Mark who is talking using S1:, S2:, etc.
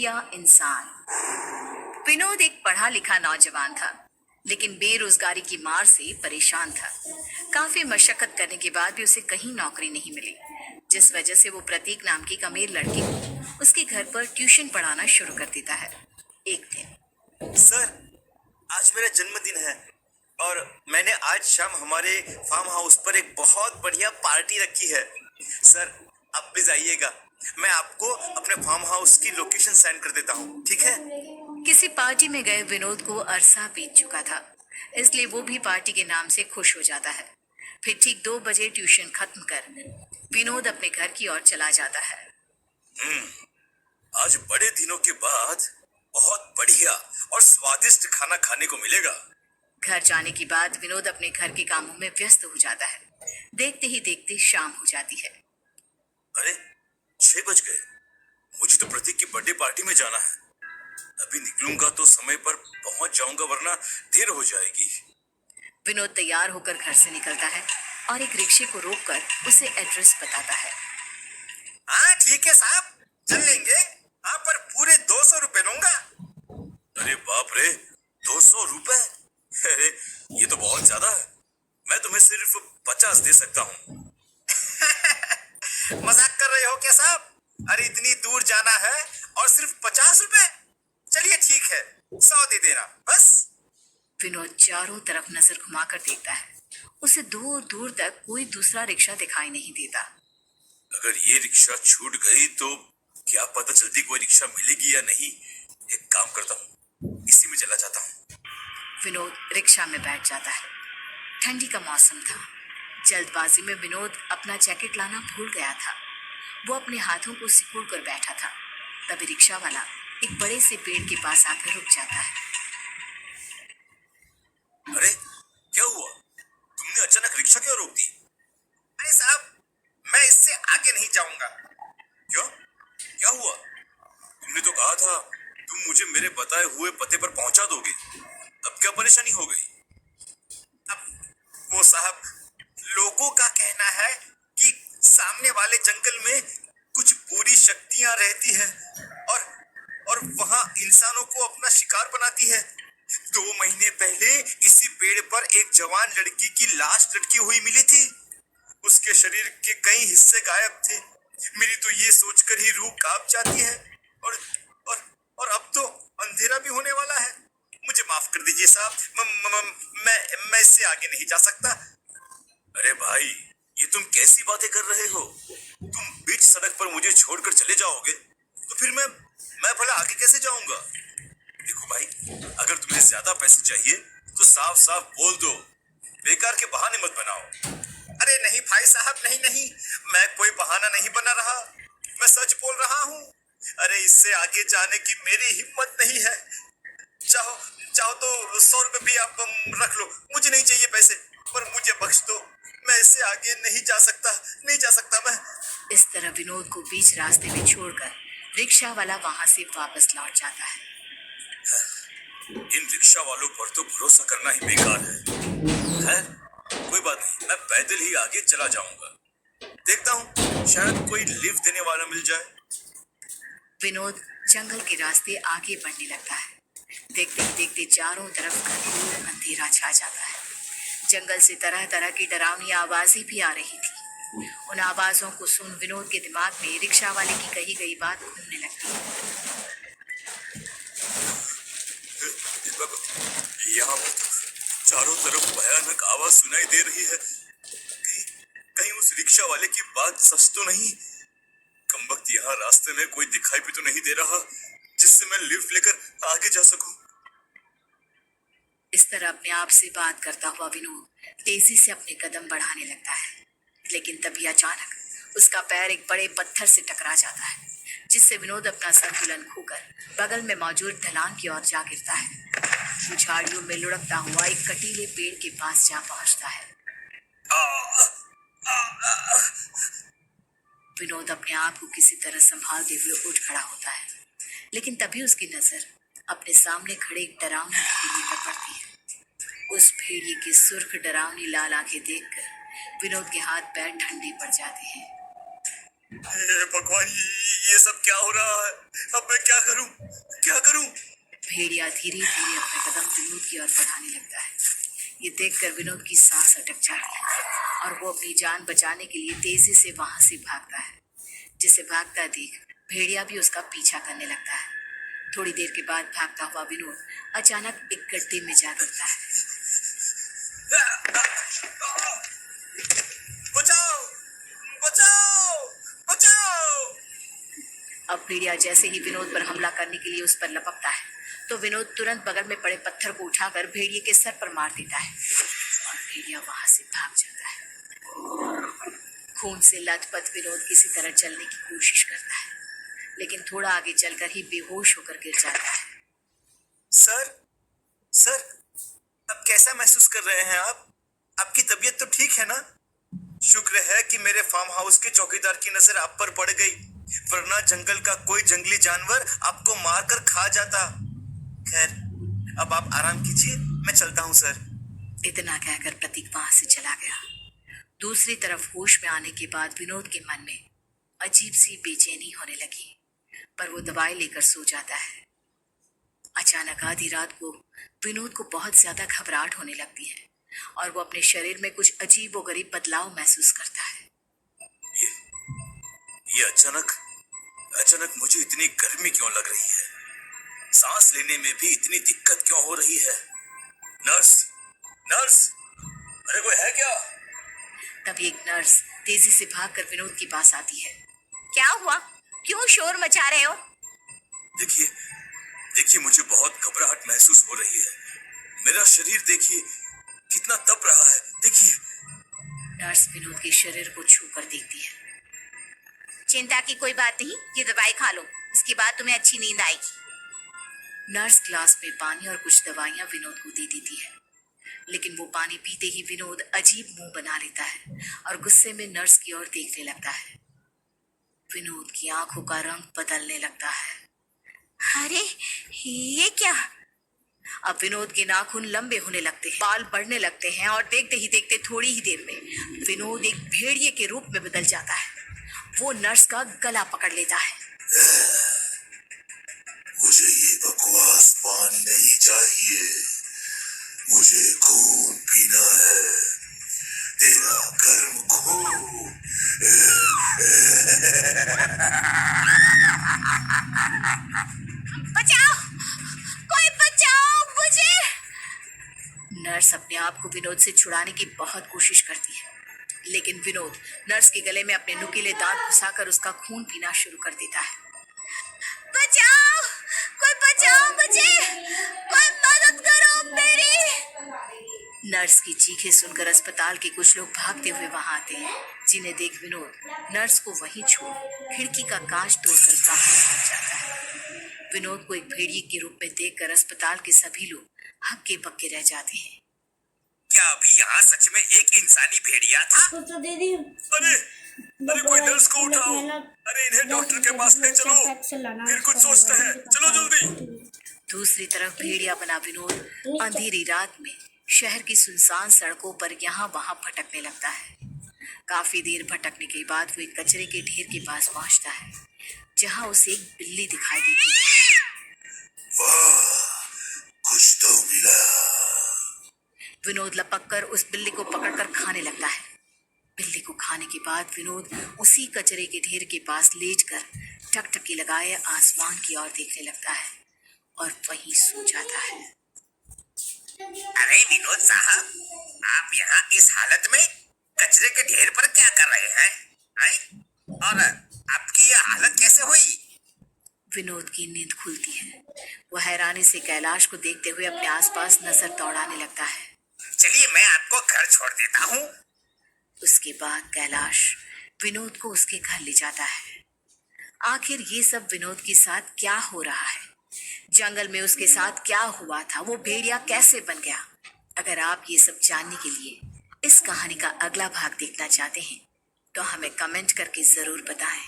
S1: खुफिया इंसान। विनोद एक पढ़ा लिखा नौजवान था, लेकिन बेरोजगारी की मार से परेशान था। काफी मशक्कत करने के बाद भी उसे कहीं नौकरी नहीं मिली, जिस वजह से वो प्रतीक नाम की एक अमीर लड़की को उसके घर पर ट्यूशन पढ़ाना शुरू कर देता है। एक दिन
S2: सर, आज मेरा जन्मदिन है और मैंने आज शाम हमारे फार्म हाउस पर एक बहुत बढ़िया पार्टी रखी है। सर, आप प्लीज आइएगा। मैं आपको अपने फार्म हाउस की लोकेशन सेंड कर देता हूँ, ठीक है?
S1: किसी पार्टी में गए विनोद को अरसा बीत चुका था, इसलिए वो भी पार्टी के नाम से खुश हो जाता है। फिर ठीक 2 बजे ट्यूशन खत्म कर विनोद अपने घर की ओर चला जाता है।
S2: आज बड़े दिनों के बाद बहुत बढ़िया और स्वादिष्ट खाना खाने को मिलेगा।
S1: घर जाने के बाद विनोद अपने घर के कामों में व्यस्त हो जाता है। देखते ही देखते शाम हो जाती है।
S2: अरे, 6 बज गए। मुझे तो प्रतीक की बर्थडे पार्टी में जाना है। अभी निकलूंगा तो समय पर पहुंच जाऊंगा, वरना देर हो जाएगी।
S1: विनोद तैयार होकर घर से निकलता है और एक रिक्शे को रोककर उसे एड्रेस बताता है।
S2: हाँ ठीक है साहब, चल लेंगे। हाँ, पर पूरे 200 रुपए लूंगा। अरे बाप रे, 200 रुपए? अरे, ये तो बहुत ज्यादा है। मैं तुम्हें सिर्फ 50 दे सकता हूँ। मजाक कर रहे हो क्या साहब? अरे, इतनी दूर जाना है और सिर्फ 50 रुपए? चलिए ठीक है, 100 दे देना बस।
S1: विनोद चारों तरफ नजर घुमाकर देखता है। उसे दूर दूर तक कोई दूसरा रिक्शा दिखाई नहीं देता।
S2: अगर ये रिक्शा छूट गई तो क्या पता चलती कोई रिक्शा मिलेगी या नहीं। एक काम करता हूँ, इसी में चला जाता हूँ।
S1: विनोद रिक्शा में बैठ जाता है। ठंडी का मौसम था। जल्दबाजी में विनोद अपना जैकेट लाना भूल गया था। वो अपने हाथों को सिकोड़ कर बैठा था। तभी रिक्शा वाला एक बड़े से पेड़ के पास आकर रुक जाता है।
S2: अरे, क्या हुआ? तुमने अचानक रिक्शा क्यों रोक दी? अरे साहब, मैं इससे आगे नहीं जाऊंगा। क्यों? क्या हुआ? तुमने तो कहा था तुम मुझे मेरे बताए हुए पते पर पहुंचा दोगे। अब क्या परेशानी हो गई? अब वो साहब, लोगों का कहना है कि सामने वाले जंगल में कुछ बुरी शक्तियां रहती है और वहां इंसानों को अपना शिकार बनाती है। 2 महीने पहले इसी पेड़ पर एक जवान लड़की की लाश लटकी हुई मिली थी। उसके शरीर के कई हिस्से गायब थे। मेरी तो ये सोचकर ही रूह कांप जाती है। और और अब तो अंधेरा भी होने वाला है। मुझे माफ कर दीजिए साहब, मैं इससे आगे नहीं जा सकता। अरे भाई, ये तुम कैसी बातें कर रहे हो? तुम बीच सड़क पर मुझे छोड़कर चले जाओगे तो फिर मैं भला आगे कैसे जाऊंगा? देखो भाई, अगर तुम्हें ज्यादा पैसे चाहिए तो साफ साफ बोल दो, बेकार के बहाने मत बनाओ। अरे नहीं भाई साहब, नहीं नहीं, मैं कोई बहाना नहीं बना रहा, मैं सच बोल रहा हूँ। अरे, इससे आगे जाने की मेरी हिम्मत नहीं है। चाहो चाहो तो 100 रुपए भी आप रख लो, मुझे नहीं चाहिए पैसे, पर मुझे बख्श दो। मैं इससे आगे नहीं जा सकता, नहीं जा सकता मैं।
S1: इस तरह विनोद को बीच रास्ते में छोड़कर रिक्शा वाला वहां से वापस लौट जाता है।
S2: इन रिक्शा वालों पर तो भरोसा करना ही बेकार है। कोई बात नहीं, मैं पैदल ही आगे चला जाऊंगा। देखता हूँ, शायद कोई लिफ्ट देने वाला मिल जाए।
S1: विनोद जंगल के रास्ते आगे बढ़ने लगता है। देखते ही देखते चारों तरफ घनघोर अंधेरा छा जाता है। जंगल से तरह तरह की डरावनी आवाजें भी आ रही थी। उन आवाजों को सुन विनोद के दिमाग में रिक्शा वाले की कही गई बात घूमने लगती है।
S2: यहाँ चारों तरफ भयानक आवाज सुनाई दे रही है। कहीं कहीं उस रिक्शा वाले की बात सच तो नहीं? कमबख्त, यहाँ रास्ते में कोई दिखाई भी तो नहीं दे रहा जिससे मैं लिफ्ट लेकर आगे जा सकूं।
S1: इस तरह अपने आप से बात करता हुआ विनोद तेजी से अपने कदम बढ़ाने लगता है, लेकिन तभी अचानक उसका पैर एक बड़े पत्थर से टकरा जाता है, जिससे विनोद अपना संतुलन खोकर बगल में मौजूद ढलान की ओर जा गिरता है। वो झाड़ियों में लुढ़कता हुआ एक कटीले पेड़ के पास जा पहुंचता है। विनोद अपने आप को किसी तरह संभालते हुए उठ खड़ा होता है, लेकिन तभी उसकी नजर अपने सामने खड़े एक डरावनी भेड़िए पर पड़ती है। उस भेड़िए की सुर्ख डरावनी लाल आंखें देखकर विनोद के हाथ पैर ठंडे पड़ जाते हैं।
S2: हे भगवान, ये सब क्या हो रहा है? अब मैं क्या करूं? क्या करूं?
S1: भेड़िया धीरे धीरे अपने कदम विनोद की ओर बढ़ाने लगता है। ये देखकर विनोद की सांस अटक जाती है और वो अपनी जान बचाने के लिए तेजी से वहां से भागता है। जिसे भागता देख भेड़िया भी उसका पीछा करने लगता है। थोड़ी देर के बाद भागता हुआ विनोद अचानक एक गड्ढे में जा गिरता है।
S2: बचाओ! बचाओ! बचाओ!
S1: अब भेड़िया जैसे ही विनोद पर हमला करने के लिए उस पर लपकता है तो विनोद तुरंत बगल में पड़े पत्थर को उठाकर भेड़िए के सर पर मार देता है और भेड़िया वहां से भाग जाता है। खून से लथपथ विनोद किसी तरह चलने की कोशिश करता है, लेकिन थोड़ा आगे चलकर ही बेहोश होकर गिर जाता है।
S2: सर, सर, अब कैसा महसूस कर रहे हैं आप? आपकी तबीयत तो ठीक है ना? शुक्र है कि मेरे फार्म हाउस के चौकीदार की नजर आप पर पड़ गई, वरना जंगल का कोई जंगली जानवर आपको मारकर खा जाता। खैर, अब आप आराम कीजिए, मैं चलता हूँ सर।
S1: इतना कहकर प्रतीक वहां से चला गया। दूसरी तरफ होश में आने के बाद विनोद के मन में अजीब सी बेचैनी होने लगी, पर वो दवाई लेकर सो जाता है। अचानक आधी रात को विनोद को बहुत ज्यादा घबराहट होने लगती है और वो अपने शरीर में कुछ अजीब व गरीब बदलाव महसूस करता है।
S2: ये अचानक मुझे इतनी गर्मी क्यों लग रही है? सांस लेने में भी इतनी दिक्कत क्यों हो रही है? नर्स, नर्स, अरे कोई है क्या?
S1: तभी एक नर्स तेजी से भागकर विनोद के पास आती है। क्या हुआ? क्यों शोर मचा रहे हो?
S2: देखिए मुझे बहुत घबराहट महसूस हो रही है। मेरा शरीर देखिए कितना तप रहा है, देखिए।
S1: नर्स विनोद के शरीर को छू कर देखती है। चिंता की कोई बात नहीं, ये दवाई खा लो, इसके बाद तुम्हें अच्छी नींद आएगी। नर्स ग्लास में पानी और कुछ दवाइयां विनोद को दे देती है, लेकिन वो पानी पीते ही विनोद अजीब मुंह बना लेता है और गुस्से में नर्स की ओर देखने लगता है। विनोद की आंखों का रंग बदलने लगता है। अरे ये क्या? अब विनोद के नाखून लंबे होने लगते हैं, बाल बढ़ने लगते हैं और देखते ही देखते थोड़ी ही देर में विनोद एक भेड़िए के रूप में बदल जाता है। वो नर्स का गला पकड़ लेता है।
S2: मुझे ये बकवास पानी नहीं चाहिए, मुझे खून पीना है, तेरा गर्म खून।
S1: बचाओ, कोई बचाओ मुझे! नर्स अपने आप को विनोद से छुड़ाने की बहुत कोशिश करती है, लेकिन विनोद नर्स के गले में अपने नुकीले दांत घुसाकर उसका खून पीना शुरू कर देता है। बचाओ, कोई बचाओ मुझे, कोई मदद करो मेरी! नर्स की चीखें सुनकर अस्पताल के कुछ लोग भागते हुए वहां आते हैं, जिन्हें देख विनोद नर्स को वहीं छोड़ खिड़की का कांच तोड़कर बाहर भाग जाता है। विनोद को एक भेड़िए के रूप में देखकर अस्पताल के सभी लोग हक्के बक्के रह जाते हैं।
S2: क्या अभी यहाँ सच में एक इंसानी भेड़िया था?
S3: तो दीदी
S2: अरे कोई नर्स को उठाओ! अरे इन्हें डॉक्टर के पास ले चलो, फिर कुछ सोचते हैं, चलो जल्दी।
S1: दूसरी तरफ भेड़िया बना विनोद अंधेरी रात में शहर की सुनसान सड़कों पर यहाँ वहां भटकने लगता है। काफी देर भटकने के बाद वो एक कचरे के ढेर के पास पहुंचता है, जहाँ उसे एक बिल्ली दिखाई देती है।
S2: वाह, कुछ तो मिला।
S1: विनोद लपककर उस बिल्ली को पकड़कर खाने लगता है। बिल्ली को खाने के बाद विनोद उसी कचरे के ढेर के पास लेटकर टकटकी लगाए आसमान की ओर देखने लगता है और वहीं सो जाता है।
S2: अरे विनोद साहब, आप यहाँ इस हालत में कचरे के ढेर पर क्या कर रहे हैं? और आपकी यह हालत कैसे हुई?
S1: विनोद की नींद खुलती है। वह हैरानी से कैलाश को देखते हुए अपने आसपास नजर दौड़ाने लगता है।
S2: चलिए मैं आपको घर छोड़ देता हूँ।
S1: उसके बाद कैलाश विनोद को उसके घर ले जाता है। आखिर ये सब विनोद के साथ क्या हो रहा है? जंगल में उसके साथ क्या हुआ था? वो भेड़िया कैसे बन गया? अगर आप ये सब जानने के लिए इस कहानी का अगला भाग देखना चाहते हैं तो हमें कमेंट करके जरूर बताएं।